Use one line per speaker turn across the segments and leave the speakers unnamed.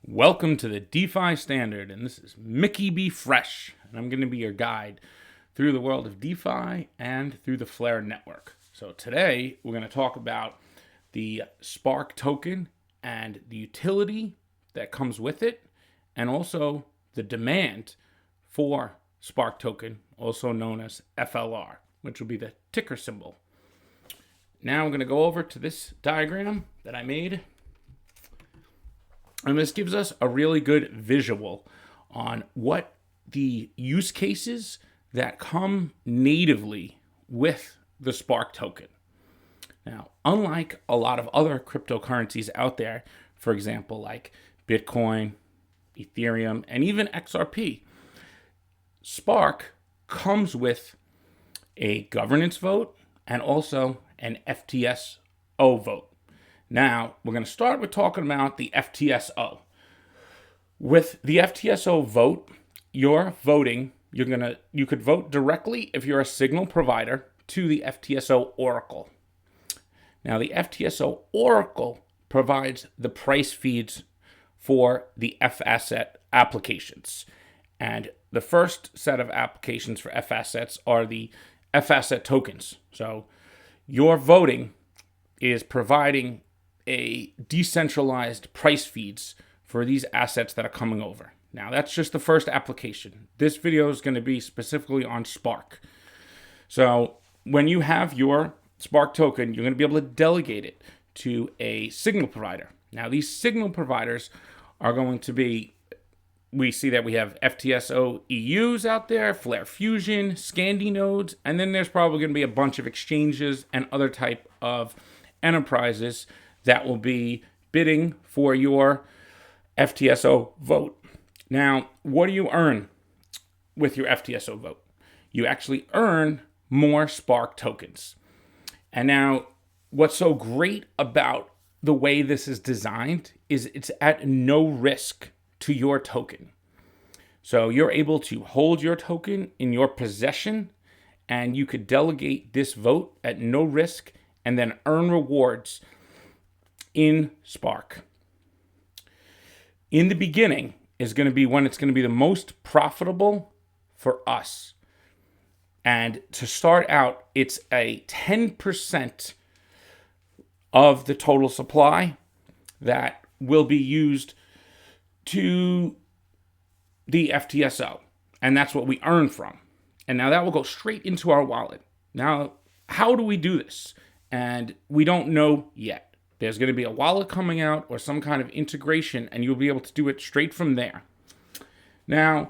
Welcome to the DeFi Standard, and this is Mickey B. Fresh, and I'm going to be your guide through the world of DeFi and through the FLR network. So today, we're going to talk about the Spark token and the utility that comes with it, and also the demand for Spark token, also known as FLR, which will be the ticker symbol. Now I'm going to go over to this diagram that I made. And this gives us a really good visual on what the use cases that come natively with the Spark token. Now, unlike a lot of other cryptocurrencies out there, for example, like Bitcoin, Ethereum, and even XRP, Spark comes with a governance vote and also an FTSO vote. Now, we're going to start with talking about the FTSO. With the FTSO vote, you're voting, you could vote directly if you're a signal provider to the FTSO Oracle. Now, the FTSO Oracle provides the price feeds for the FAsset applications. And the first set of applications for FAssets are the FAsset tokens. So your voting is providing a decentralized price feeds for these assets that are coming over. Now, that's just the first application. This video is going to be specifically on Spark. So when you have your Spark token, you're going to be able to delegate it to a signal provider. Now, these signal providers are going to be, we see that we have FTSO EUs out there, FLR Fusion, Scandi nodes, and then there's probably going to be a bunch of exchanges and other type of enterprises that will be bidding for your FTSO vote. Now, what do you earn with your FTSO vote? You actually earn more Spark tokens. And now, what's so great about the way this is designed is it's at no risk to your token. So you're able to hold your token in your possession, and you could delegate this vote at no risk and then earn rewards in Spark. In the beginning is going to be when it's going to be the most profitable for us. And to start out, it's a 10% of the total supply that will be used to the FTSO. And that's what we earn from. And now that will go straight into our wallet. Now, how do we do this? And we don't know yet. There's going to be a wallet coming out or some kind of integration, and you'll be able to do it straight from there. Now,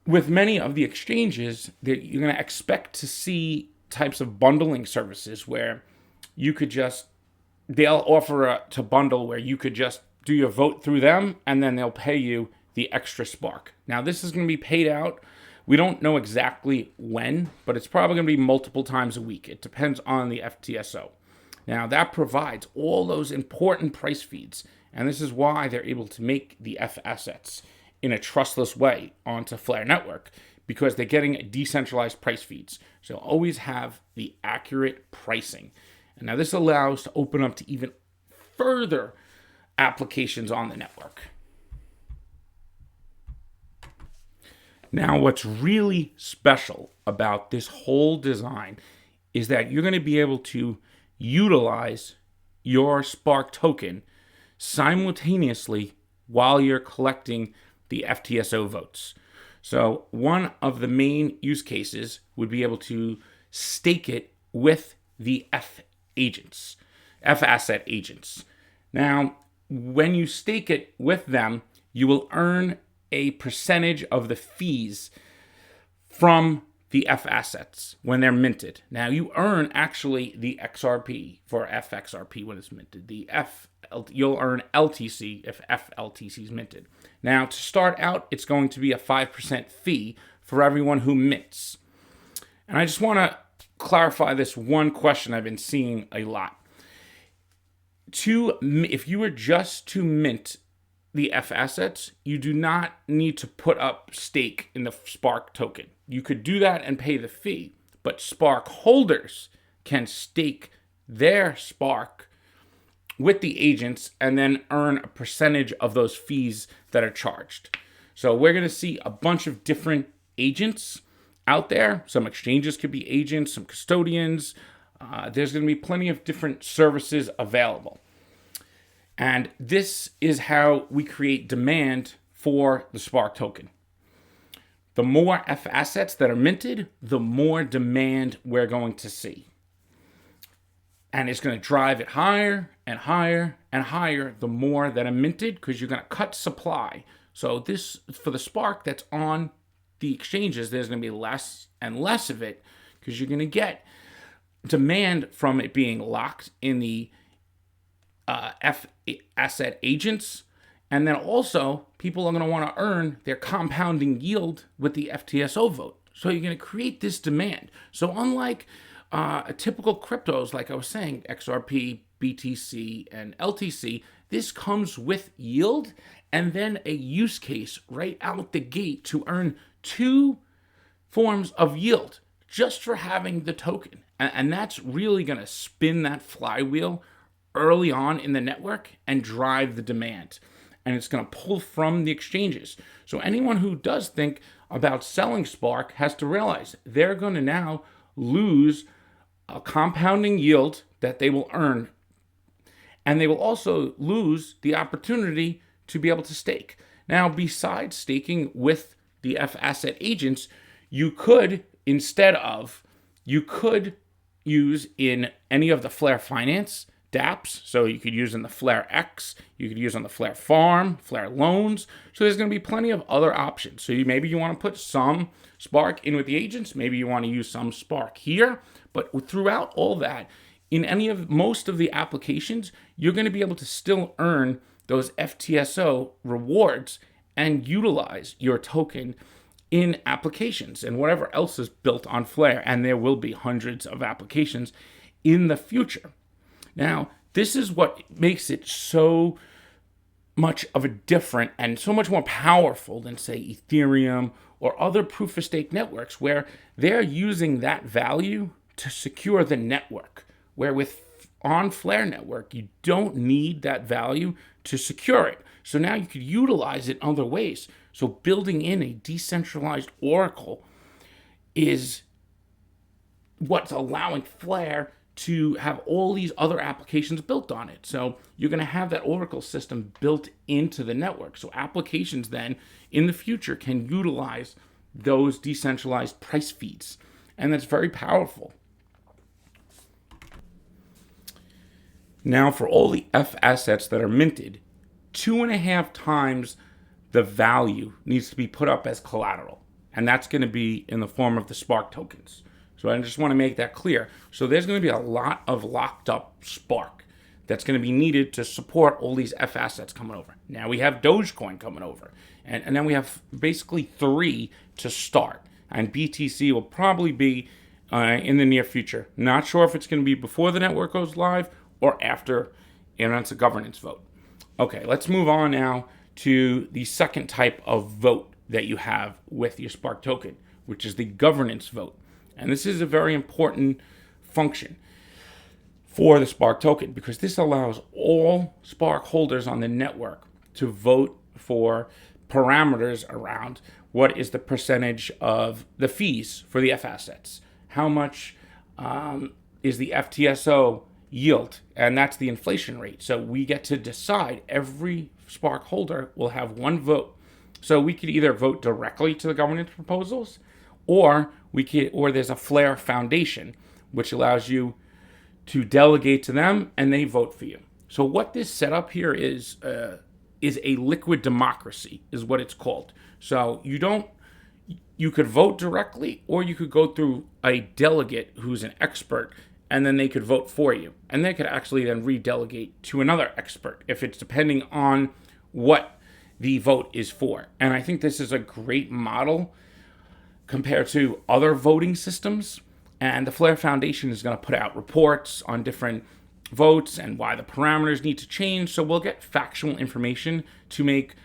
with many of the exchanges, that you're going to expect to see types of bundling services where you could they'll offer to bundle where you could just do your vote through them, and then they'll pay you the extra Spark. Now, this is going to be paid out. We don't know exactly when, but it's probably going to be multiple times a week. It depends on the FTSO. Now, that provides all those important price feeds, and this is why they're able to make the FAssets in a trustless way onto FLR network, because they're getting decentralized price feeds. So always have the accurate pricing. And now this allows to open up to even further applications on the network. Now, what's really special about this whole design is that you're going to be able to utilize your Spark token simultaneously while you're collecting the FTSO votes. So one of the main use cases would be able to stake it with the FAsset agents. Now, when you stake it with them, you will earn a percentage of the fees from the FAssets when they're minted. Now, you earn actually the XRP for FXRP when it's minted. You'll earn LTC if FLTC is minted. Now, to start out, it's going to be a 5% fee for everyone who mints. And I just want to clarify this one question I've been seeing a lot. If you were just to mint the FAssets, you do not need to put up stake in the Spark token. You could do that and pay the fee, but Spark holders can stake their Spark with the agents and then earn a percentage of those fees that are charged. So we're going to see a bunch of different agents out there. Some exchanges could be agents, some custodians. There's going to be plenty of different services available. And this is how we create demand for the Spark token. The more FAssets that are minted, the more demand we're going to see. And it's going to drive it higher and higher and higher the more that are minted, because you're going to cut supply. So this, for the Spark that's on the exchanges, there's going to be less and less of it, because you're going to get demand from it being locked in the FAsset agents. And then also, people are going to want to earn their compounding yield with the FTSO vote. So you're going to create this demand. So unlike a typical cryptos, like I was saying, XRP, BTC, and LTC, this comes with yield and then a use case right out the gate to earn 2 forms of yield just for having the token. And that's really going to spin that flywheel early on in the network and drive the demand. And it's going to pull from the exchanges. So anyone who does think about selling Spark has to realize they're going to now lose a compounding yield that they will earn. And they will also lose the opportunity to be able to stake. Now, besides staking with the FAsset agents, you could use in any of the FLR Finance dApps. So you could use in the FLR X, you could use on the FLR Farm, FLR Loans. So there's going to be plenty of other options. So maybe you want to put some Spark in with the agents. Maybe you want to use some Spark here. But throughout all that, in most of the applications, you're going to be able to still earn those FTSO rewards and utilize your token in applications and whatever else is built on FLR. And there will be hundreds of applications in the future. Now, this is what makes it so much of a different and so much more powerful than, say, Ethereum or other proof-of-stake networks, where they're using that value to secure the network. Where on FLR network, you don't need that value to secure it. So now you could utilize it other ways. So building in a decentralized oracle is what's allowing FLR to have all these other applications built on it. So you're going to have that oracle system built into the network. So applications then in the future can utilize those decentralized price feeds. And that's very powerful. Now, for all the FAssets that are minted, 2.5 times the value needs to be put up as collateral. And that's going to be in the form of the Spark tokens. So I just want to make that clear. So there's going to be a lot of locked up Spark that's going to be needed to support all these FAssets coming over. Now we have Dogecoin coming over. And then we have basically 3 to start. And BTC will probably be in the near future. Not sure if it's going to be before the network goes live or after, and it's a governance vote. Okay, let's move on now to the second type of vote that you have with your Spark token, which is the governance vote. And this is a very important function for the Spark token, because this allows all Spark holders on the network to vote for parameters around what is the percentage of the fees for the FAssets. How much is the FTSO yield? And that's the inflation rate. So we get to decide. Every Spark holder will have one vote. So we could either vote directly to the governance proposals, or there's a FLR Foundation, which allows you to delegate to them and they vote for you. So what this setup here is a liquid democracy, is what it's called. So you could vote directly, or you could go through a delegate who's an expert, and then they could vote for you. And they could actually then redelegate to another expert if it's depending on what the vote is for. And I think this is a great model compared to other voting systems. And the FLR Foundation is going to put out reports on different votes and why the parameters need to change. So we'll get factual information to make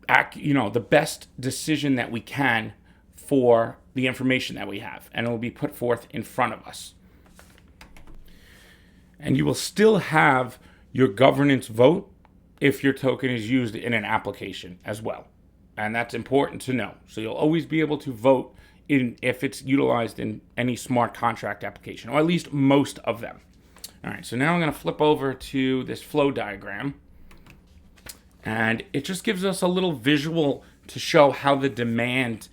the best decision that we can for the information that we have. And it will be put forth in front of us. And you will still have your governance vote if your token is used in an application as well. And that's important to know. So you'll always be able to vote if it's utilized in any smart contract application, or at least most of them. All right, so now I'm going to flip over to this flow diagram. And it just gives us a little visual to show how the demand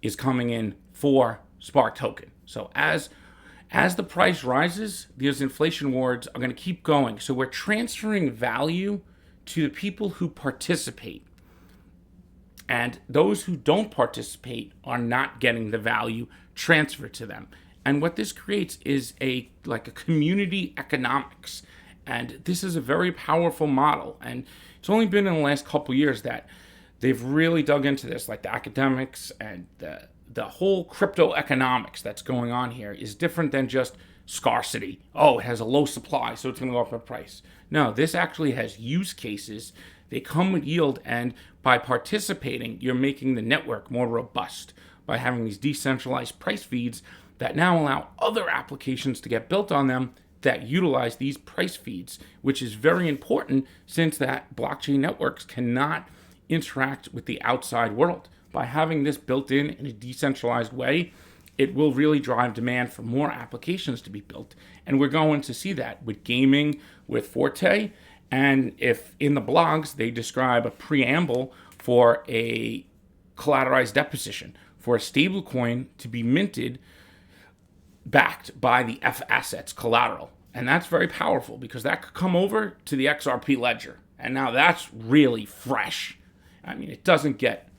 is coming in for Spark token. So as the price rises, these inflation wars are going to keep going. So we're transferring value to the people who participate. And those who don't participate are not getting the value transferred to them. And what this creates is a community economics. And this is a very powerful model. And it's only been in the last couple years that they've really dug into this, like the academics and the whole crypto economics that's going on here is different than just scarcity. Oh, it has a low supply, so it's going to go up in price. No, this actually has use cases. They come with yield, and by participating, you're making the network more robust by having these decentralized price feeds that now allow other applications to get built on them that utilize these price feeds, which is very important since that blockchain networks cannot interact with the outside world. By having this built in a decentralized way, it will really drive demand for more applications to be built. And we're going to see that with gaming, with Forte, and if in the blogs they describe a preamble for a collateralized deposition, for a stablecoin to be minted backed by the FAssets collateral. And that's very powerful because that could come over to the XRP ledger. And now that's really fresh. I mean, it doesn't get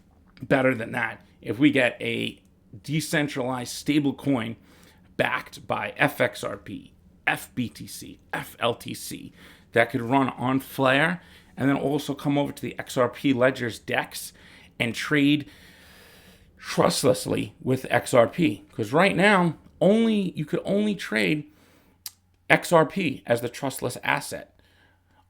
better than that. If we get a decentralized stablecoin backed by FXRP, FBTC, FLTC, that could run on FLR and then also come over to the XRP ledger's DEX and trade trustlessly with XRP. Because right now, you could only trade XRP as the trustless asset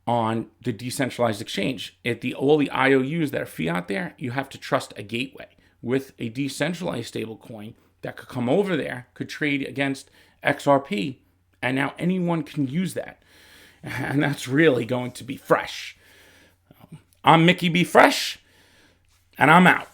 on the decentralized exchange. All the IOUs that are fiat there, you have to trust a gateway. With a decentralized stablecoin that could come over there, could trade against XRP, and now anyone can use that. And that's really going to be fresh. I'm Mickey B. Fresh, and I'm out.